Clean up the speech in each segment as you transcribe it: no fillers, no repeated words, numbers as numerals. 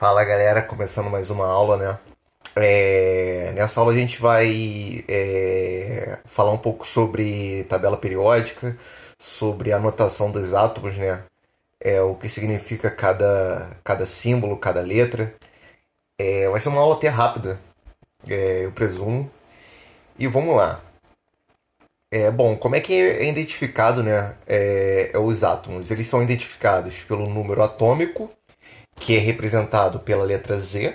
Fala galera, começando mais uma aula, né? Nessa aula a gente vai falar um pouco sobre tabela periódica, sobre a notação dos átomos, né? O que significa cada símbolo, cada letra. Vai ser uma aula até rápida, eu presumo. E vamos lá. Bom, como é que é identificado, né? Os átomos. Eles são identificados pelo número atômico, que é representado pela letra Z,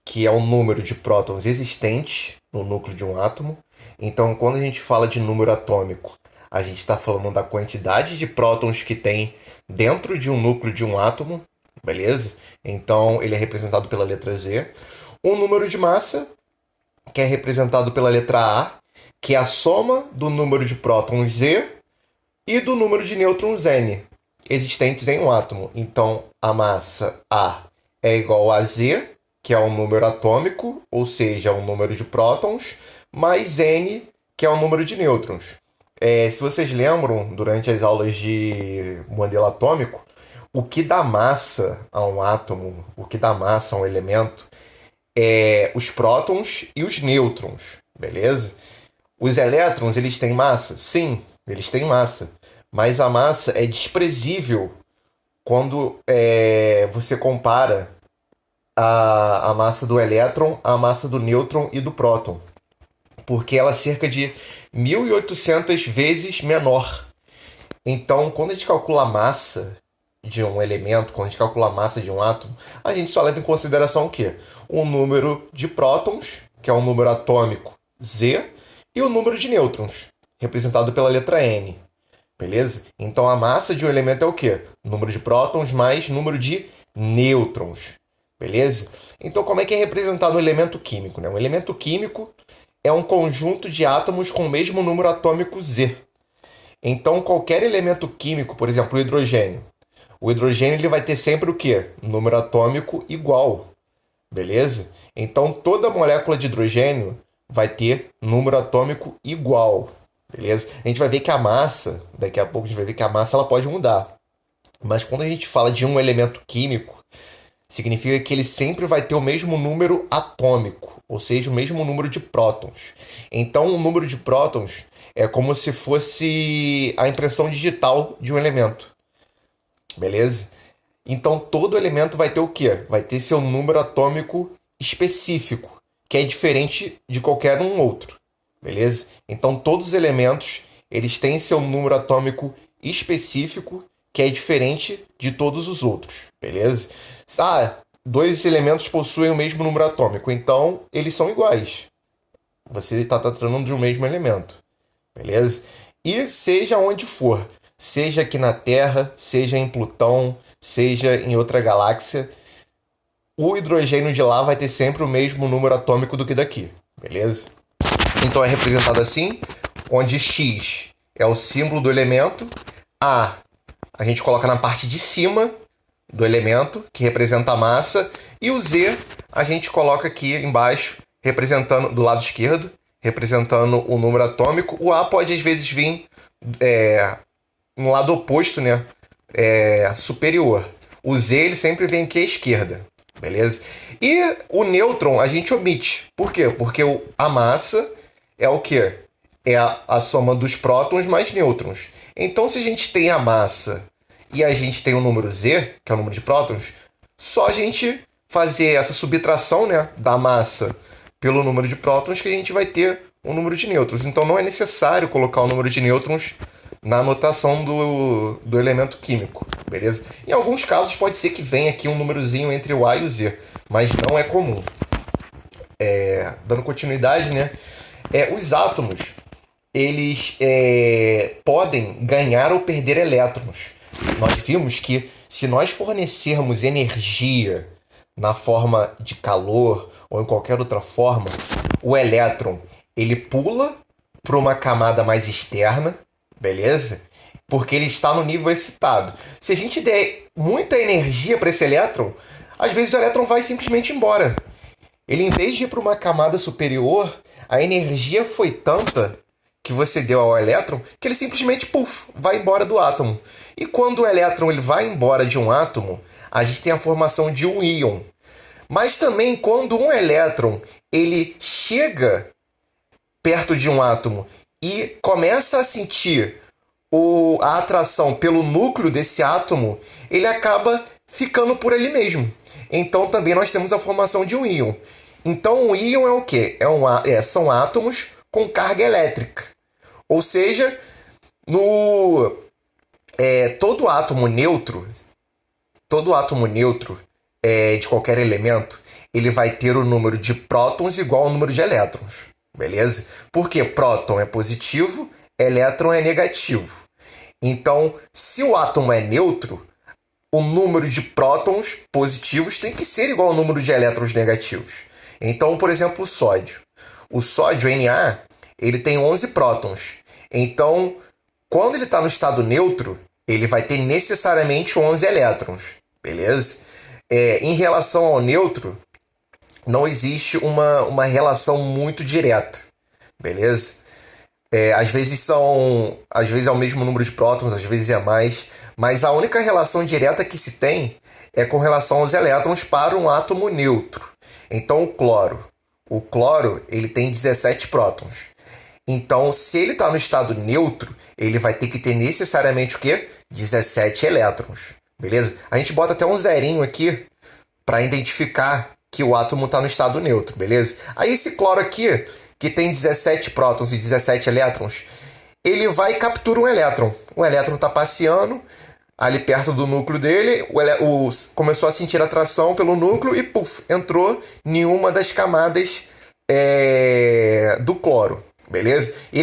que é o número de prótons existentes no núcleo de um átomo. Então, quando a gente fala de número atômico, a gente está falando da quantidade de prótons que tem dentro de um núcleo de um átomo, beleza? Então, ele é representado pela letra Z. O número de massa, que é representado pela letra A, que é a soma do número de prótons Z e do número de nêutrons N existentes em um átomo. Então, a massa A é igual a Z, que é um número atômico, ou seja, um número de prótons, mais N, que é o número de nêutrons. Se vocês lembram, durante as aulas de modelo atômico, o que dá massa a um átomo, o que dá massa a um elemento, é os prótons e os nêutrons, beleza? Os elétrons, eles têm massa? Sim, eles têm massa. Mas a massa é desprezível quando você compara a massa do elétron à massa do nêutron e do próton. Porque ela é cerca de 1.800 vezes menor. Então, quando a gente calcula a massa de um elemento, quando a gente calcula a massa de um átomo, a gente só leva em consideração o quê? O número de prótons, que é um número atômico Z, e o número de nêutrons, representado pela letra N. Beleza? Então a massa de um elemento é o quê? Número de prótons mais número de nêutrons. Beleza? Então como é que é representado um elemento químico, né? Um elemento químico é um conjunto de átomos com o mesmo número atômico Z. Então qualquer elemento químico, por exemplo, o hidrogênio. O hidrogênio ele vai ter sempre o quê? Número atômico igual. Beleza? Então toda molécula de hidrogênio vai ter número atômico igual. Beleza? A gente vai ver que a massa, daqui a pouco a gente vai ver que a massa ela pode mudar. Mas quando a gente fala de um elemento químico, significa que ele sempre vai ter o mesmo número atômico, ou seja, o mesmo número de prótons. Então, o número de prótons é como se fosse a impressão digital de um elemento. Beleza? Então, todo elemento vai ter o quê? Vai ter seu número atômico específico, que é diferente de qualquer um outro. Beleza? Então, todos os elementos eles têm seu número atômico específico, que é diferente de todos os outros. Beleza? Dois elementos possuem o mesmo número atômico, então eles são iguais. Você está tratando de um mesmo elemento. Beleza? E seja onde for, seja aqui na Terra, seja em Plutão, seja em outra galáxia, o hidrogênio de lá vai ter sempre o mesmo número atômico do que daqui. Beleza? Então é representado assim, onde X é o símbolo do elemento, a gente coloca na parte de cima do elemento, que representa a massa, e o Z a gente coloca aqui embaixo, representando do lado esquerdo, representando o número atômico. O A pode às vezes vir no lado oposto, né? Superior. O Z ele sempre vem aqui à esquerda, beleza? E o nêutron a gente omite. Por quê? Porque a massa é o quê? É a soma dos prótons mais nêutrons. Então, se a gente tem a massa e a gente tem o número Z, que é o número de prótons, só a gente fazer essa subtração, né, da massa pelo número de prótons que a gente vai ter o número de nêutrons. Então, não é necessário colocar o número de nêutrons na notação do elemento químico, beleza? Em alguns casos, pode ser que venha aqui um númerozinho entre o A e o Z, mas não é comum. Dando continuidade, né? Os átomos, eles podem ganhar ou perder elétrons. Nós vimos que se nós fornecermos energia na forma de calor ou em qualquer outra forma, o elétron ele pula para uma camada mais externa, beleza? Porque ele está no nível excitado. Se a gente der muita energia para esse elétron, às vezes o elétron vai simplesmente embora. Ele, em vez de ir para uma camada superior, a energia foi tanta que você deu ao elétron que ele simplesmente vai embora do átomo. E quando o elétron ele vai embora de um átomo, a gente tem a formação de um íon. Mas também quando um elétron ele chega perto de um átomo e começa a sentir a atração pelo núcleo desse átomo, ele acaba ficando por ali mesmo. Então também nós temos a formação de um íon. Então um íon é o quê? São átomos com carga elétrica. Ou seja, todo átomo neutro de qualquer elemento, ele vai ter o número de prótons igual ao número de elétrons. Beleza? Porque próton é positivo, elétron é negativo. Então, se o átomo é neutro, o número de prótons positivos tem que ser igual ao número de elétrons negativos. Então, por exemplo, o sódio. O sódio, Na, ele tem 11 prótons. Então, quando ele está no estado neutro, ele vai ter necessariamente 11 elétrons. Beleza? Em relação ao neutro, não existe uma relação muito direta. Beleza? Às vezes é o mesmo número de prótons, às vezes é mais, mas a única relação direta que se tem é com relação aos elétrons para um átomo neutro. Então o cloro ele tem 17 prótons. Então, se ele está no estado neutro, ele vai ter que ter necessariamente o quê? 17 elétrons. Beleza? A gente bota até um zerinho aqui para identificar que o átomo está no estado neutro, beleza? Aí esse cloro aqui, que tem 17 prótons e 17 elétrons, ele vai e captura um elétron. O elétron está passeando ali perto do núcleo dele, começou a sentir atração pelo núcleo e entrou em uma das camadas do cloro, beleza? E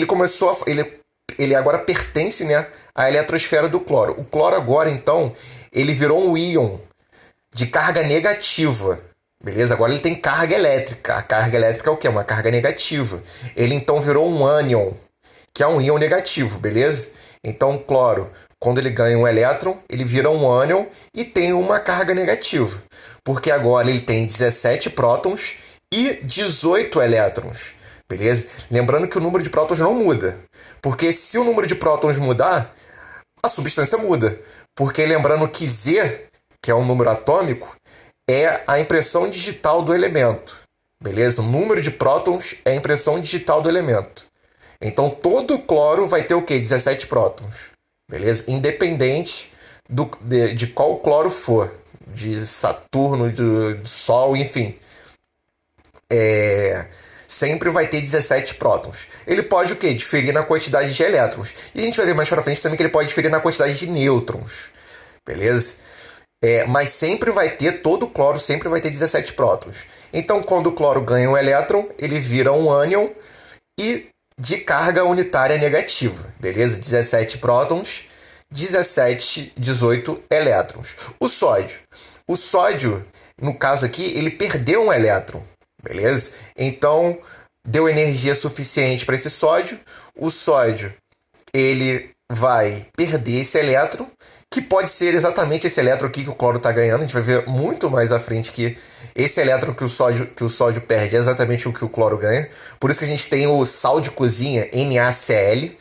ele agora pertence, né, à eletrosfera do cloro. O cloro agora, então, ele virou um íon de carga negativa. Beleza? Agora ele tem carga elétrica. A carga elétrica é o quê? Uma carga negativa. Ele então virou um ânion, que é um íon negativo, beleza? Então o cloro, quando ele ganha um elétron, ele vira um ânion e tem uma carga negativa. Porque agora ele tem 17 prótons e 18 elétrons. Beleza? Lembrando que o número de prótons não muda. Porque se o número de prótons mudar, a substância muda. Porque lembrando que Z, que é um número atômico, é a impressão digital do elemento. Beleza? O número de prótons é a impressão digital do elemento. Então, todo cloro vai ter o quê? 17 prótons. Beleza? Independente de qual cloro for. De Saturno, do Sol, enfim. Sempre vai ter 17 prótons. Ele pode o quê? Diferir na quantidade de elétrons. E a gente vai ver mais pra frente também que ele pode diferir na quantidade de nêutrons. Beleza? Mas sempre vai ter, todo cloro sempre vai ter 17 prótons. Então, quando o cloro ganha um elétron, ele vira um ânion e de carga unitária negativa. Beleza? 17 prótons, 18 elétrons. O sódio, no caso aqui, ele perdeu um elétron. Beleza? Então, deu energia suficiente para esse sódio. O sódio, ele vai perder esse elétron, que pode ser exatamente esse elétron aqui que o cloro está ganhando. A gente vai ver muito mais à frente que esse elétron que o sódio perde é exatamente o que o cloro ganha. Por isso que a gente tem o sal de cozinha NaCl,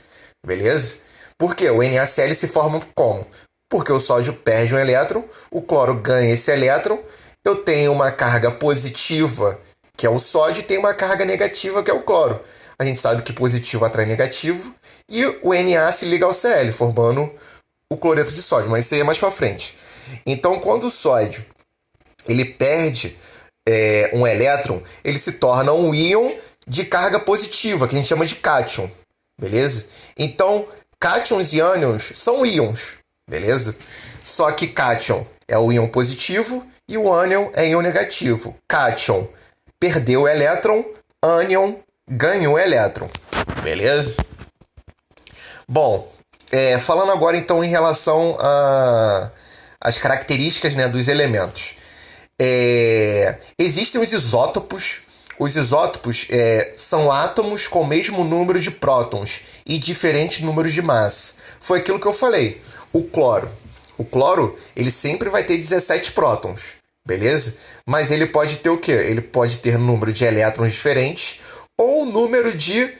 beleza? Por quê? O NaCl se forma como? Porque o sódio perde um elétron, o cloro ganha esse elétron, eu tenho uma carga positiva, que é o sódio, e tenho uma carga negativa, que é o cloro. A gente sabe que positivo atrai negativo, e o Na se liga ao Cl, formando o cloreto de sódio, mas isso aí é mais para frente. Então, quando o sódio ele perde um elétron, ele se torna um íon de carga positiva, que a gente chama de cátion, beleza? Então, cátions e ânions são íons, beleza? Só que cátion é o íon positivo e o ânion é íon negativo. Cátion perdeu o elétron, ânion ganhou o elétron, beleza? Bom, falando agora então em relação às características, né, dos elementos. Existem os isótopos. Os isótopos são átomos com o mesmo número de prótons e diferentes números de massa. Foi aquilo que eu falei. O cloro, ele sempre vai ter 17 prótons, beleza? Mas ele pode ter o quê? Ele pode ter número de elétrons diferentes ou número de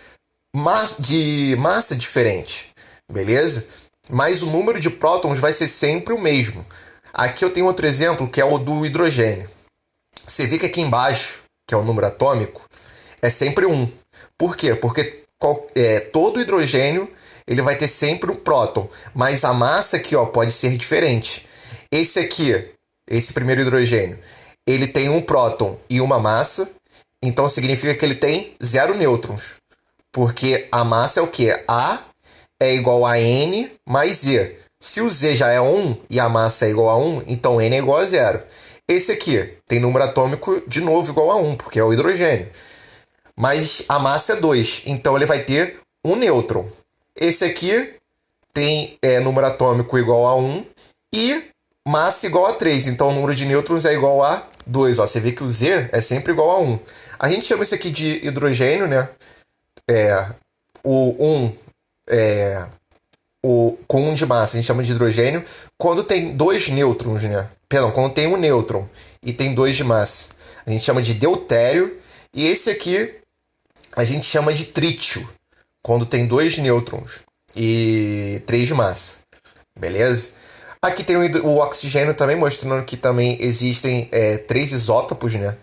massa diferente, beleza? Mas o número de prótons vai ser sempre o mesmo. Aqui eu tenho outro exemplo que é o do hidrogênio. Você vê que aqui embaixo, que é o número atômico, é sempre 1. Por quê? Porque todo hidrogênio ele vai ter sempre um próton, mas a massa aqui ó, pode ser diferente. Esse aqui, esse primeiro hidrogênio, ele tem um próton e uma massa, então significa que ele tem 0 nêutrons. Porque a massa é o quê? A é igual a N mais Z. Se o Z já é 1 e a massa é igual a 1, então N é igual a 0. Esse aqui tem número atômico de novo igual a 1, porque é o hidrogênio. Mas a massa é 2, então ele vai ter um nêutron. Esse aqui tem número atômico igual a 1 e massa igual a 3. Então o número de nêutrons é igual a 2. Ó, você vê que o Z é sempre igual a 1. A gente chama isso aqui de hidrogênio, né? Com 1 de massa a gente chama de hidrogênio. Quando tem 2 nêutrons, né? Perdão, quando tem um nêutron e tem 2 de massa, a gente chama de deutério. E esse aqui a gente chama de trítio, quando tem 2 nêutrons e 3 de massa. Beleza? Aqui tem o oxigênio também, mostrando que também existem 3 isótopos, né?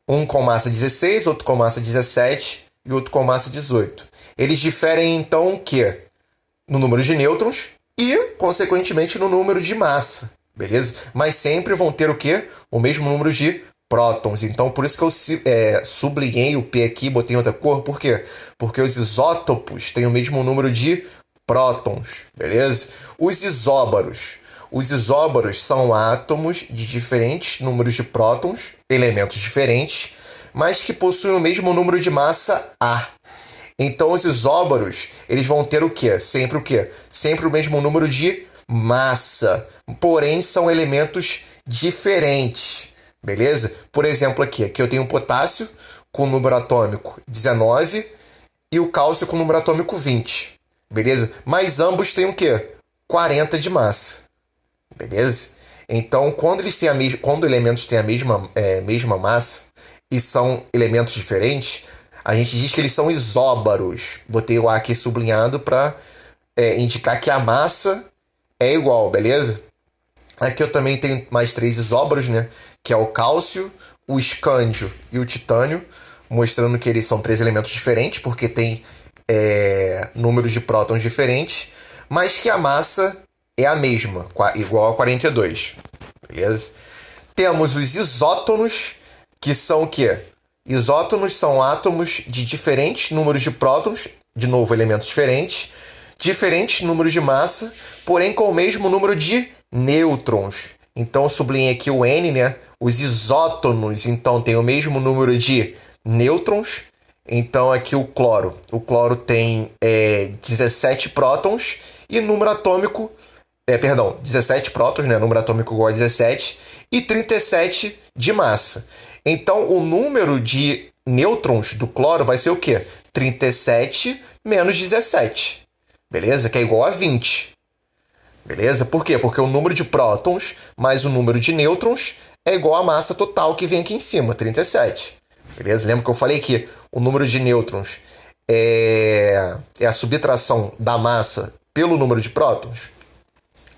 Um com massa 16, outro com massa 17 e outro com massa 18. Eles diferem, então, o quê? No número de nêutrons e, consequentemente, no número de massa. Beleza? Mas sempre vão ter o quê? O mesmo número de prótons. Então, por isso que eu sublinhei o P aqui, botei em outra cor. Por quê? Porque os isótopos têm o mesmo número de prótons. Beleza? Os isóbaros. Os isóbaros são átomos de diferentes números de prótons, elementos diferentes, mas que possuem o mesmo número de massa A. Então, os isóbaros, eles vão ter o quê? Sempre o quê? Sempre o mesmo número de massa. Porém, são elementos diferentes. Beleza? Por exemplo, aqui eu tenho o potássio com número atômico 19 e o cálcio com número atômico 20. Beleza? Mas ambos têm o quê? 40 de massa. Beleza? Então, quando elementos têm a mesma massa e são elementos diferentes, a gente diz que eles são isóbaros. Botei o A aqui sublinhado para indicar que a massa é igual, beleza? Aqui eu também tenho mais 3 isóbaros, né? Que é o cálcio, o escândio e o titânio, mostrando que eles são 3 elementos diferentes, porque tem números de prótons diferentes, mas que a massa é a mesma, igual a 42. Beleza? Temos os isótonos, que são o quê? Isótonos são átomos de diferentes números de prótons, de novo, elementos diferentes números de massa, porém com o mesmo número de nêutrons. Então, eu sublinhei aqui o N, né? Os isótonos, então, tem o mesmo número de nêutrons. Então, aqui o cloro. O cloro tem 17 prótons e número atômico... 17 prótons, né? Número atômico igual a 17 e 37 de massa. Então, o número de nêutrons do cloro vai ser o quê? 37 menos 17. Beleza? Que é igual a 20. Beleza? Por quê? Porque o número de prótons mais o número de nêutrons é igual à massa total que vem aqui em cima, 37. Beleza? Lembra que eu falei que o número de nêutrons é a subtração da massa pelo número de prótons?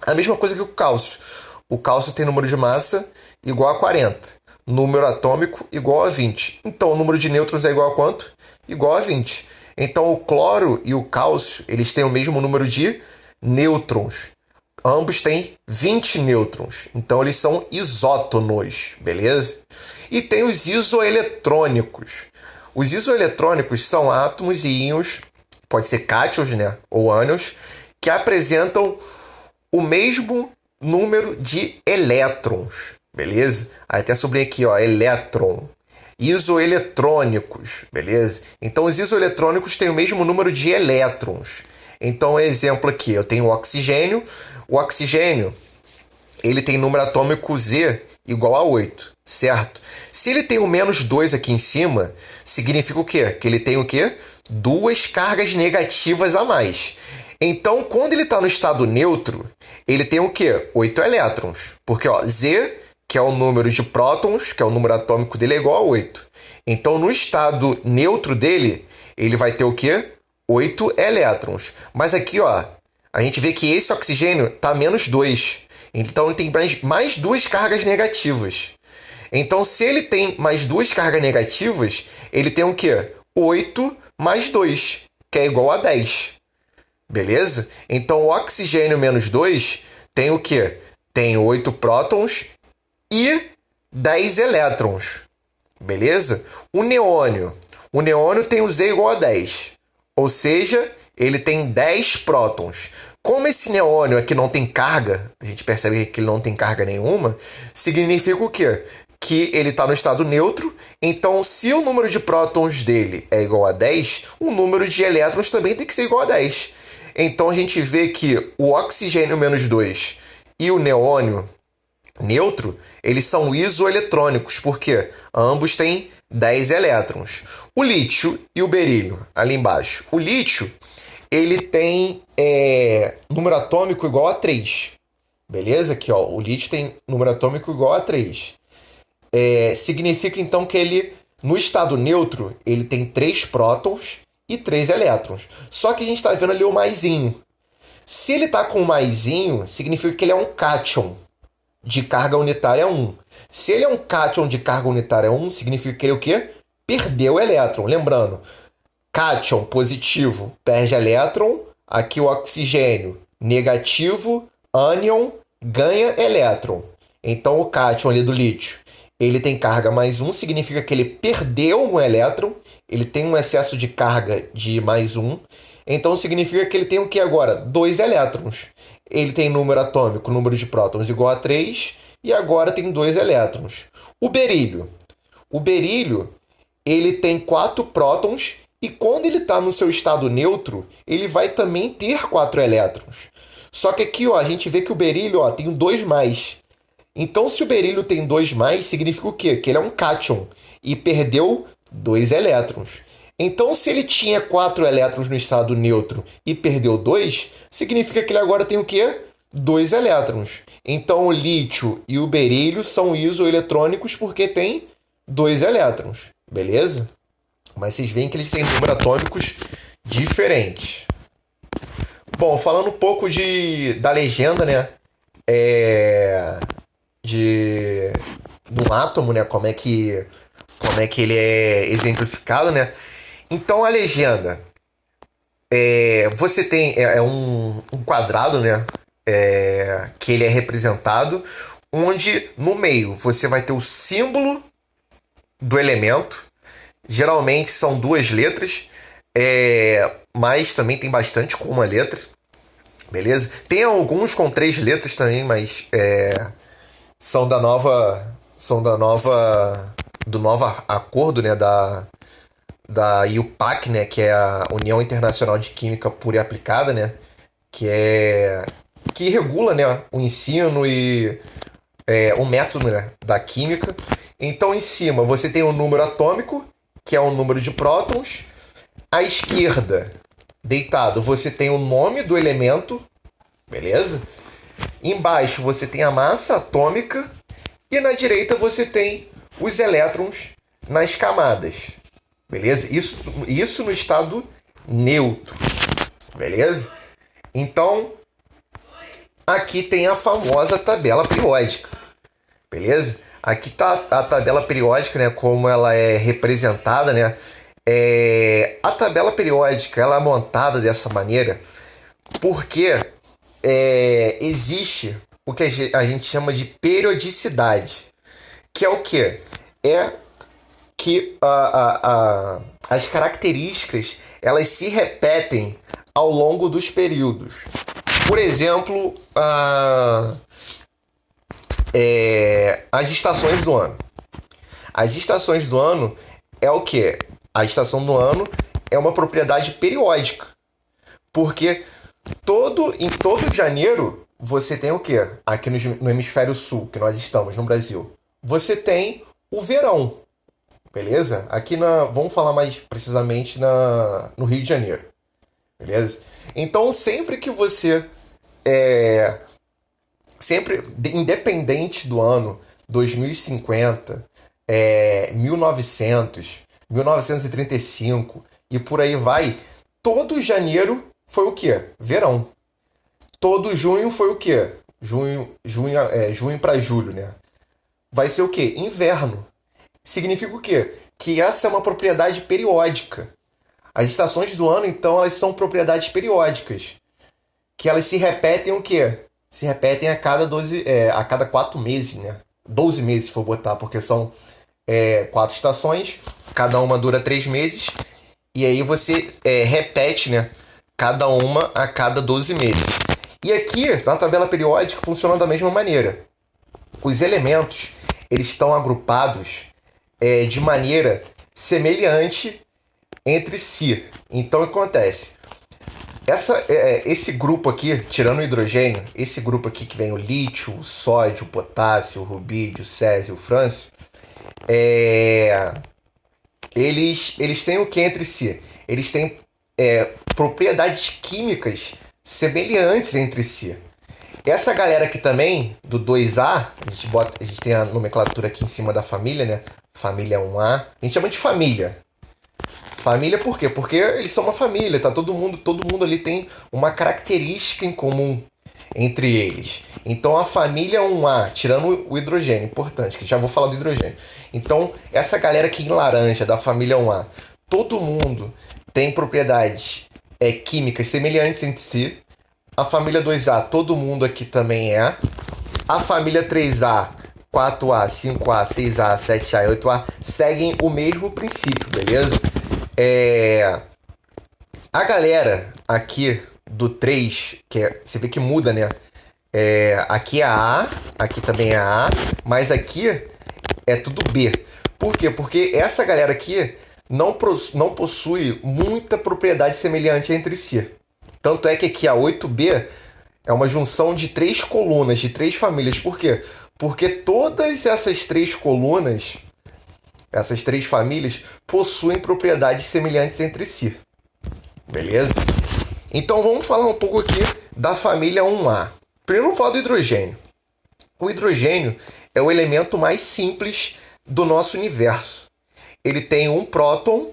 A mesma coisa que o cálcio. O cálcio tem número de massa igual a 40. Número atômico igual a 20. Então, o número de nêutrons é igual a quanto? Igual a 20. Então, o cloro e o cálcio, eles têm o mesmo número de nêutrons. Ambos têm 20 nêutrons. Então, eles são isótonos, beleza? E tem os isoeletrônicos. Os isoeletrônicos são átomos e íons, pode ser cátions, né? Ou ânions, que apresentam o mesmo número de elétrons, beleza? Aí até sublinhei aqui, ó, elétron. Isoeletrônicos, beleza? Então, os isoeletrônicos têm o mesmo número de elétrons. Então, exemplo aqui, eu tenho o oxigênio. O oxigênio, ele tem número atômico Z igual a 8, certo? Se ele tem o menos 2 aqui em cima, significa o quê? Que ele tem o quê? 2 cargas negativas a mais. Então, quando ele está no estado neutro, ele tem o quê? 8 elétrons. Porque, ó, Z, que é o número de prótons, que é o número atômico dele, é igual a 8. Então, no estado neutro dele, ele vai ter o quê? 8 elétrons. Mas aqui, ó, a gente vê que esse oxigênio está menos 2. Então ele tem mais duas cargas negativas. Então, se ele tem mais duas cargas negativas, ele tem o quê? 8 mais 2, que é igual a 10. Beleza? Então, o oxigênio menos 2 tem o quê? Tem 8 prótons e 10 elétrons. Beleza? O neônio. O neônio tem o Z igual a 10. Ou seja, ele tem 10 prótons. Como esse neônio aqui não tem carga, a gente percebe que ele não tem carga nenhuma, significa o quê? Que ele está no estado neutro, então se o número de prótons dele é igual a 10, o número de elétrons também tem que ser igual a 10. Então a gente vê que o oxigênio menos 2 e o neônio neutro, eles são isoeletrônicos, porque ambos têm 10 elétrons. O lítio e o berílio, ali embaixo. O lítio, ele tem número atômico igual a 3. Beleza? Aqui, ó, o lítio tem número atômico igual a 3. Significa então que ele, no estado neutro, ele tem 3 prótons e 3 elétrons. Só que a gente está vendo ali o maisinho. Se ele está com o maisinho, significa que ele é um cátion de carga unitária 1. Se ele é um cátion de carga unitária 1, significa que ele é o quê? Perdeu elétron. Lembrando, cátion positivo perde elétron, aqui o oxigênio negativo, ânion ganha elétron. Então o cátion ali do lítio, ele tem carga mais 1, significa que ele perdeu um elétron, ele tem um excesso de carga de mais 1, então significa que ele tem o que agora? 2 elétrons. Ele tem número atômico, número de prótons igual a 3, e agora tem 2 elétrons. O berílio. O berílio, ele tem 4 prótons, e quando ele está no seu estado neutro, ele vai também ter 4 elétrons. Só que aqui, ó, a gente vê que o berílio, ó, tem 2 mais. Então, se o berílio tem 2 mais, significa o quê? Que ele é um cátion e perdeu 2 elétrons. Então, se ele tinha 4 elétrons no estado neutro e perdeu 2, significa que ele agora tem o quê? 2 elétrons. Então, o lítio e o berílio são isoeletrônicos porque tem 2 elétrons. Beleza? Mas vocês veem que eles têm números atômicos diferentes. Bom, falando um pouco da legenda, né? Do átomo, né? Como é que ele é exemplificado, né? Então a legenda você tem um quadrado, né? Que ele é representado, onde no meio você vai ter o símbolo do elemento. Geralmente são 2 letras, mas também tem bastante com uma letra, beleza? Tem alguns com 3 letras também, mas são do novo acordo, né, da IUPAC, né, que é a União Internacional de Química Pura e Aplicada, né, que regula, né, o ensino e o método, né, da química. Então, em cima, você tem o número atômico, que é o número de prótons. À esquerda, deitado, você tem o nome do elemento, beleza? Embaixo, você tem a massa atômica. E na direita, você tem os elétrons nas camadas, beleza? Isso no estado neutro, beleza? Então, aqui tem a famosa tabela periódica, beleza? Aqui está a tabela periódica, né, como ela é representada, né? A tabela periódica ela é montada dessa maneira porque existe o que a gente chama de periodicidade, que é o quê? É que as características elas se repetem ao longo dos períodos. Por exemplo, as estações do ano. As estações do ano é o quê? A estação do ano é uma propriedade periódica. Porque em todo janeiro você tem o quê? Aqui no hemisfério sul, que nós estamos, no Brasil. Você tem o verão. Beleza? Aqui vamos falar mais precisamente no Rio de Janeiro. Beleza? Então, sempre que você sempre, independente do ano 2050, 1900, 1935 e por aí vai, todo janeiro foi o quê? Verão. Todo junho foi o quê? junho para julho, né? Vai ser o quê? Inverno. Significa o quê? Que essa é uma propriedade periódica. As estações do ano, então, elas são propriedades periódicas. Que elas se repetem o quê? Se repetem a cada 12, a cada 4 meses, né? 12 meses, se for botar, porque são 4 estações, cada uma dura 3 meses, e aí você repete, né? Cada uma a cada 12 meses. E aqui, na tabela periódica, funciona da mesma maneira. Os elementos, eles estão agrupados de maneira semelhante entre si. Então, o que acontece? Esse grupo aqui, tirando o hidrogênio, esse grupo aqui que vem o lítio, o sódio, o potássio, o rubídio, o césio, o frâncio, eles têm o que entre si? Eles têm propriedades químicas semelhantes entre si. Essa galera aqui também, do 2A, a gente tem a nomenclatura aqui em cima da família, né? Família 1A. A gente chama de família. Família por quê? Porque eles são uma família, tá? Todo mundo ali tem uma característica em comum entre eles. Então a família 1A, tirando o hidrogênio, importante, que já vou falar do hidrogênio. Então, essa galera aqui em laranja, da família 1A, todo mundo tem propriedades químicas semelhantes entre si. A família 2A, todo mundo aqui também é. A família 3A, 4A, 5A, 6A, 7A e 8A seguem o mesmo princípio, beleza? A galera aqui do 3, você vê que muda, né? Aqui é a A, aqui também é a A, mas aqui é tudo B. Por quê? Porque essa galera aqui não possui muita propriedade semelhante entre si. Tanto é que aqui a 8B é uma junção de 3 colunas, de 3 famílias. Por quê? Porque todas essas 3 colunas, essas 3 famílias, possuem propriedades semelhantes entre si. Beleza? Então vamos falar um pouco aqui da família 1A. Primeiro vamos falar do hidrogênio. O hidrogênio é o elemento mais simples do nosso universo. Ele tem um próton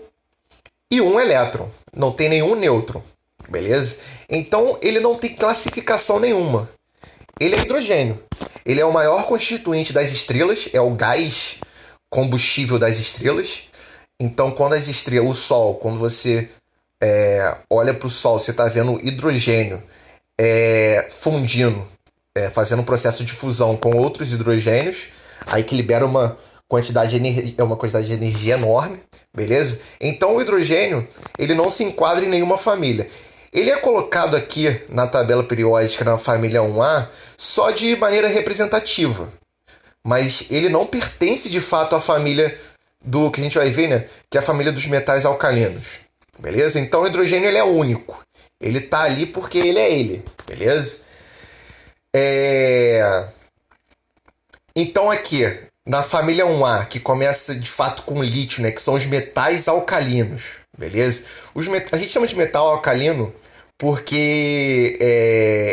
e um elétron. Não tem nenhum nêutron. Beleza? Então ele não tem classificação nenhuma. Ele é hidrogênio. Ele é o maior constituinte das estrelas, é o gás combustível das estrelas. Então quando as estrelas, o Sol, quando você olha para o Sol, você está vendo hidrogênio fundindo, fazendo um processo de fusão com outros hidrogênios, aí que libera uma quantidade de energia enorme, beleza? Então o hidrogênio, ele não se enquadra em nenhuma família. Ele é colocado aqui na tabela periódica na família 1A só de maneira representativa. Mas ele não pertence de fato à família do que a gente vai ver, né? Que é a família dos metais alcalinos. Beleza? Então o hidrogênio ele é único. Ele tá ali porque ele é ele. Beleza? Então aqui, na família 1A, que começa de fato com lítio, né? Que são os metais alcalinos. Beleza? A gente chama de metal alcalino porque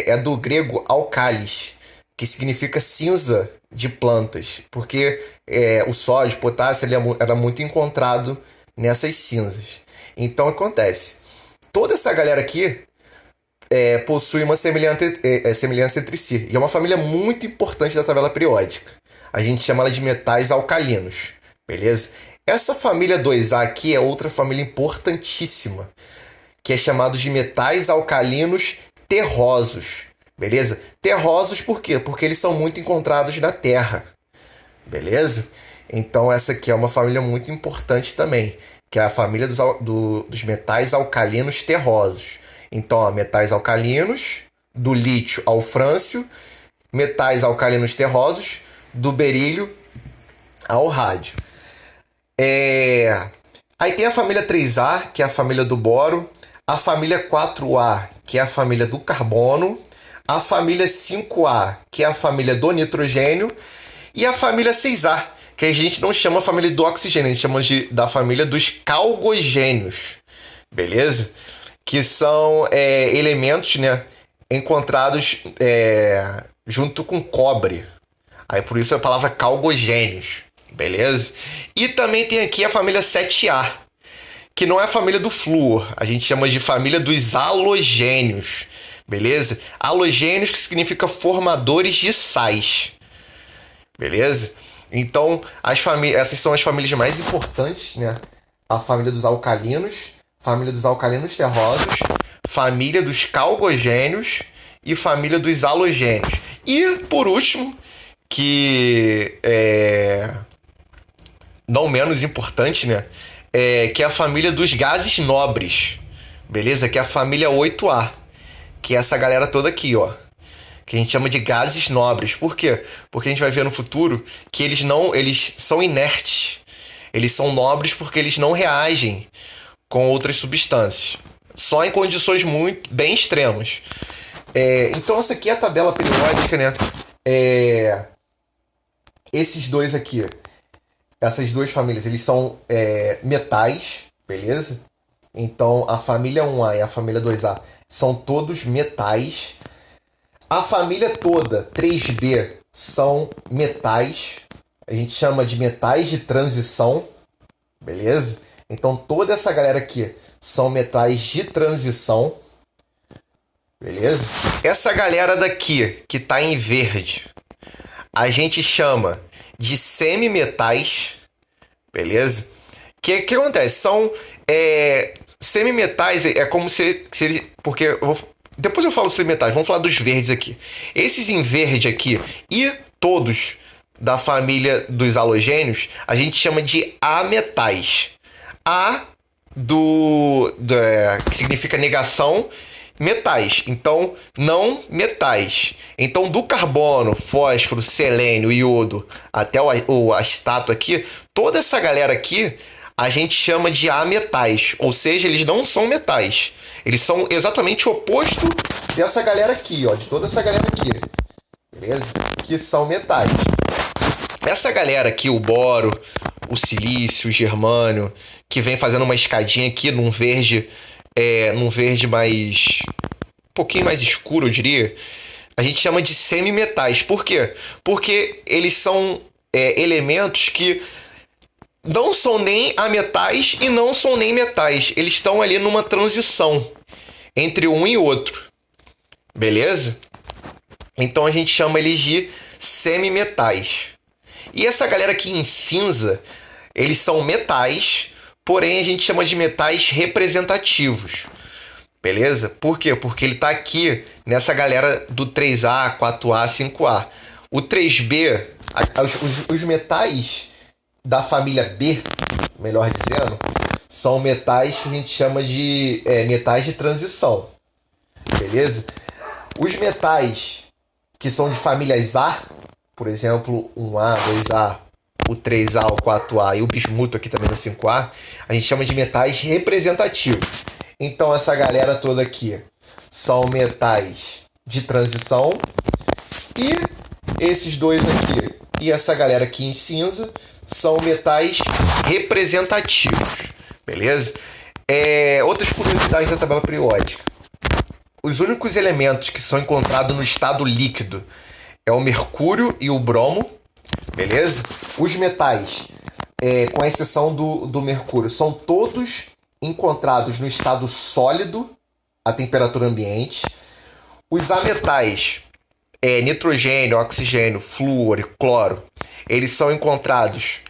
é do grego alcalis, que significa cinza de plantas. Porque o sódio, o potássio, ele era muito encontrado nessas cinzas. Então acontece, toda essa galera aqui possui uma semelhança entre si. E é uma família muito importante da tabela periódica. A gente chama ela de metais alcalinos. Beleza? Essa família 2A aqui é outra família importantíssima, que é chamada de metais alcalinos terrosos. Beleza? Terrosos por quê? Porque eles são muito encontrados na Terra. Beleza? Então essa aqui é uma família muito importante também, que é a família dos metais alcalinos terrosos. Então, ó, metais alcalinos, do lítio ao frâncio, metais alcalinos terrosos, do berílio ao rádio. Aí tem a família 3A, que é a família do boro, a família 4A, que é a família do carbono, a família 5A, que é a família do nitrogênio, e a família 6A, que a gente não chama a família do oxigênio, a gente chama da família dos calgogênios, beleza? Que são elementos, né, encontrados junto com cobre. Aí por isso a palavra calgogênios, beleza? E também tem aqui a família 7A, que não é a família do flúor, a gente chama de família dos halogênios, beleza? Halogênios, que significa formadores de sais, beleza? Então, essas são as famílias mais importantes, né? A família dos alcalinos terrosos, família dos calgogênios e família dos halogênios. E, por último, que é não menos importante, né? Que é a família dos gases nobres, beleza? Que é a família 8A, que é essa galera toda aqui, ó. Que a gente chama de gases nobres. Por quê? Porque a gente vai ver no futuro que eles são inertes. Eles são nobres porque eles não reagem com outras substâncias. Só em condições bem extremas. Então essa aqui é a tabela periódica, né? Esses dois aqui, essas duas famílias, eles são metais, beleza? Então a família 1A e a família 2A são todos metais. A família toda, 3B, são metais. A gente chama de metais de transição, beleza? Então toda essa galera aqui são metais de transição, beleza? Essa galera daqui, que tá em verde, a gente chama de semimetais, beleza? Que acontece? São semimetais, é como se porque depois eu falo sobre metais, vamos falar dos verdes aqui. Esses em verde aqui e todos da família dos halogênios, a gente chama de ametais. Que significa negação, metais. Então, não metais. Então, do carbono, fósforo, selênio, iodo, até o astato aqui, toda essa galera aqui, a gente chama de ametais. Ou seja, eles não são metais. Eles são exatamente o oposto dessa galera aqui, ó. De toda essa galera aqui. Beleza? Que são metais. Essa galera aqui, o boro, o silício, o germânio, que vem fazendo uma escadinha aqui num verde mais... um pouquinho mais escuro, eu diria. A gente chama de semimetais. Por quê? Porque eles são elementos que não são nem ametais e não são nem metais. Eles estão ali numa transição entre um e outro. Beleza? Então a gente chama eles de semimetais. E essa galera aqui em cinza, eles são metais, porém a gente chama de metais representativos. Beleza? Por quê? Porque ele está aqui nessa galera do 3A, 4A, 5A. O 3B, os metais da família B, melhor dizendo, são metais que a gente chama de metais de transição. Beleza? Os metais que são de famílias A, por exemplo, 1A, 2A, o 3A, o 4A e o bismuto aqui também no 5A, a gente chama de metais representativos. Então essa galera toda aqui são metais de transição e esses dois aqui e essa galera aqui em cinza são metais representativos, beleza? Outras curiosidades da tabela periódica. Os únicos elementos que são encontrados no estado líquido é o mercúrio e o bromo, beleza? Os metais, com exceção do mercúrio, são todos encontrados no estado sólido, a temperatura ambiente. Os ametais, nitrogênio, oxigênio, flúor e cloro, eles são encontrados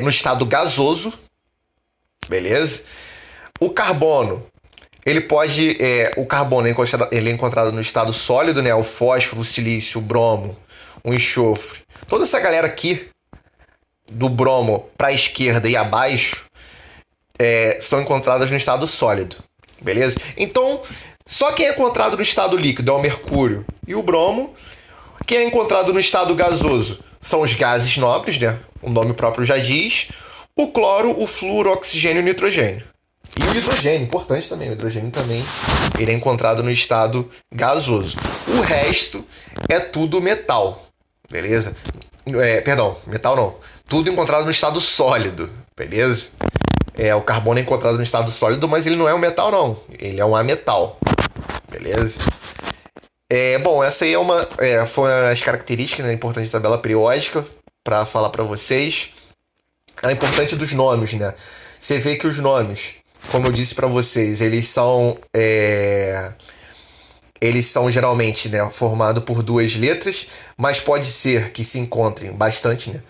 no estado gasoso, beleza? O carbono, o carbono ele é encontrado no estado sólido, né? O fósforo, o silício, o bromo, o enxofre. Toda essa galera aqui, do bromo para a esquerda e abaixo, são encontradas no estado sólido, beleza? Então, só quem é encontrado no estado líquido é o mercúrio e o bromo. Quem é encontrado no estado gasoso são os gases nobres, né? O nome próprio já diz. O cloro, o flúor, o oxigênio e o nitrogênio. E o hidrogênio, importante também. O hidrogênio também ele é encontrado no estado gasoso. O resto é tudo metal, beleza? Perdão, metal não. Tudo encontrado no estado sólido, beleza? O carbono é encontrado no estado sólido, mas ele não é um metal, não. Ele é um ametal, beleza? Bom, essa aí foram as características, né, importantes da tabela periódica para falar para vocês. É importante dos nomes, né? Você vê que os nomes, como eu disse para vocês, eles são Eles são geralmente, né, formados por duas letras, mas pode ser que se encontrem bastante, né,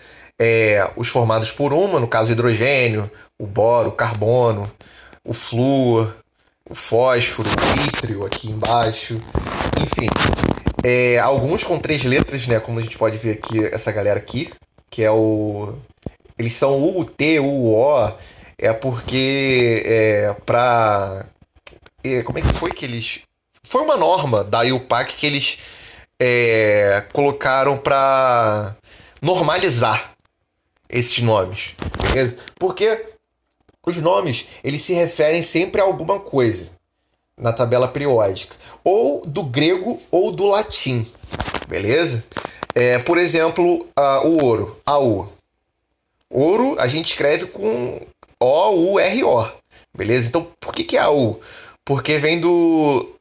os formados por uma, no caso o hidrogênio, o boro, o carbono, o flúor, o fósforo, o ítrio aqui embaixo, enfim. Alguns com três letras, né, como a gente pode ver aqui, essa galera aqui, que é o... Eles são o T, o O, é porque como é que foi que eles... Foi uma norma da IUPAC que eles colocaram para normalizar esses nomes, beleza? Porque os nomes, eles se referem sempre a alguma coisa na tabela periódica, ou do grego ou do latim, beleza? Por exemplo, o ouro, AU. Ouro a gente escreve com O-U-R-O, beleza? Então, por que é AU? Porque vem do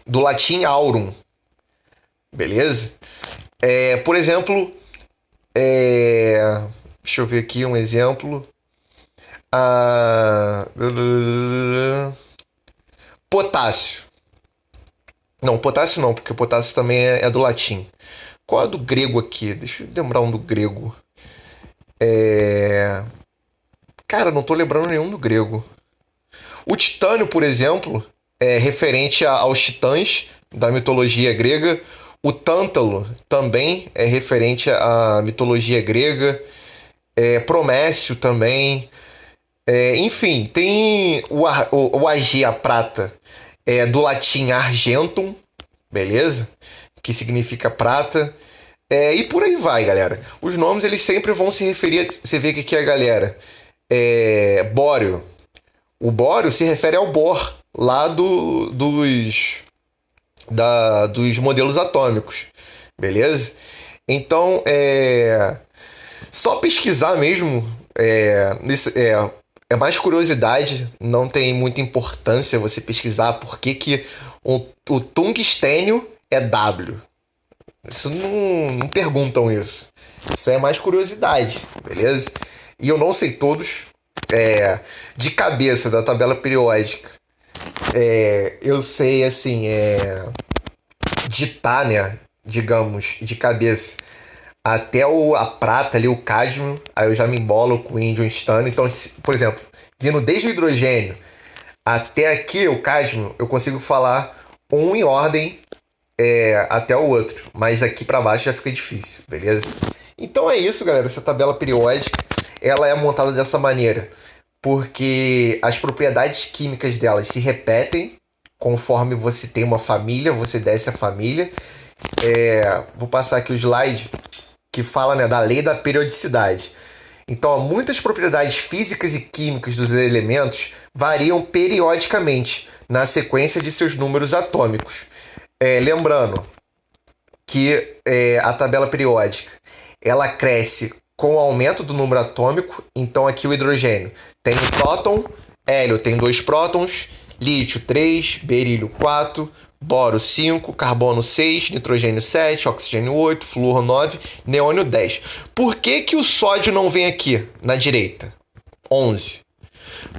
latim aurum, beleza? Por exemplo, deixa eu ver aqui um exemplo. Ah, potássio. Não, potássio não, porque potássio também é do latim. Qual é do grego aqui? Deixa eu lembrar um do grego. Cara, não tô lembrando nenhum do grego. O titânio, por exemplo, é referente aos titãs da mitologia grega. O tântalo também é referente à mitologia grega. Promécio também. Enfim, tem o Ag, a prata, do latim argentum, beleza? Que significa prata. E por aí vai, galera. Os nomes eles sempre vão se referir. Você vê que aqui a galera. Bório. O bório se refere ao Bohr, lá dos modelos atômicos, beleza? Então, só pesquisar mesmo. É mais curiosidade, não tem muita importância você pesquisar por que o tungstênio é W. Isso não perguntam isso. Isso é mais curiosidade, beleza? E eu não sei todos. De cabeça da tabela periódica. Eu sei, assim, ditar, né? Digamos, de cabeça. Até a prata ali, o cádmio. Aí eu já me embolo com o índio instantâneo. Então, por exemplo, vindo desde o hidrogênio até aqui, o cádmio, eu consigo falar um em ordem até o outro. Mas aqui para baixo já fica difícil, beleza? Então é isso, galera. Essa tabela periódica, ela é montada dessa maneira. Porque as propriedades químicas delas se repetem conforme você tem uma família, você desce a família. Vou passar aqui o slide que fala, né, da lei da periodicidade. Então, muitas propriedades físicas e químicas dos elementos variam periodicamente na sequência de seus números atômicos. Lembrando que a tabela periódica ela cresce com o aumento do número atômico. Então, aqui o hidrogênio tem um próton, hélio tem 2 prótons, lítio 3, berílio 4, boro 5, carbono 6, nitrogênio 7, oxigênio 8, flúor 9, neônio 10. Por que o sódio não vem aqui na direita? 11.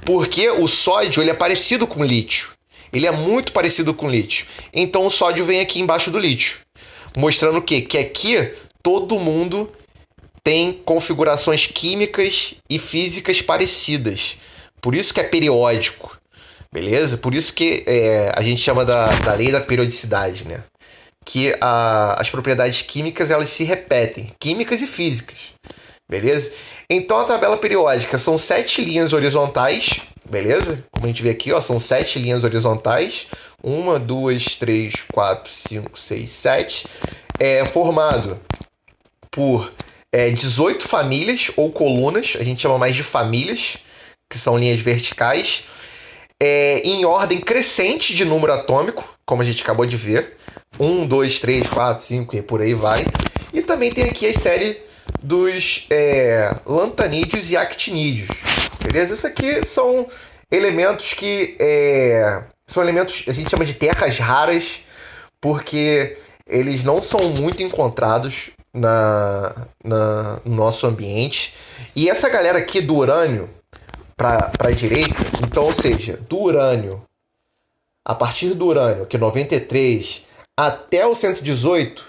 Porque o sódio ele é parecido com o lítio. Ele é muito parecido com o lítio. Então o sódio vem aqui embaixo do lítio. Mostrando o quê? Que aqui todo mundo tem configurações químicas e físicas parecidas. Por isso que é periódico. Beleza? Por isso que a gente chama da lei da periodicidade, né? Que as propriedades químicas elas se repetem. Químicas e físicas. Beleza? Então a tabela periódica são 7 linhas horizontais. Beleza? Como a gente vê aqui, ó, são 7 linhas horizontais. 1, 2, 3, 4, 5, 6, 7. Formado por 18 famílias ou colunas. A gente chama mais de famílias, que são linhas verticais. Em ordem crescente de número atômico, como a gente acabou de ver. 1, 2, 3, 4, 5 e por aí vai. E também tem aqui a série dos lantanídeos e actinídeos. Beleza? Isso aqui são elementos que... são elementos a gente chama de terras raras, porque eles não são muito encontrados no nosso ambiente. E essa galera aqui do urânio, para a direita, então, ou seja, do urânio a partir do urânio, que é 93, até o 118,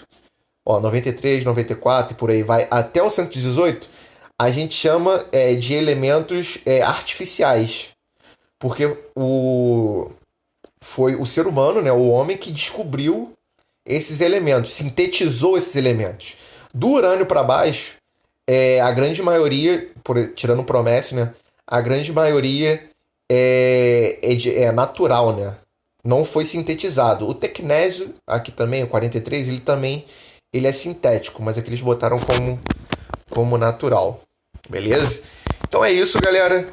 ó, 93, 94 e por aí vai, até o 118, a gente chama de elementos artificiais. Porque foi o ser humano, né, o homem, que descobriu esses elementos, sintetizou esses elementos. Do urânio para baixo, a grande maioria, tirando o Promécio, né, a grande maioria é natural, né? Não foi sintetizado. O tecnésio, aqui também, o 43, ele é sintético, mas aqui eles botaram como natural. Beleza? Então é isso, galera.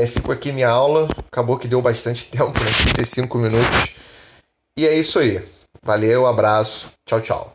Fico aqui minha aula. Acabou que deu bastante tempo, né? 35 minutos. E é isso aí. Valeu, abraço. Tchau, tchau.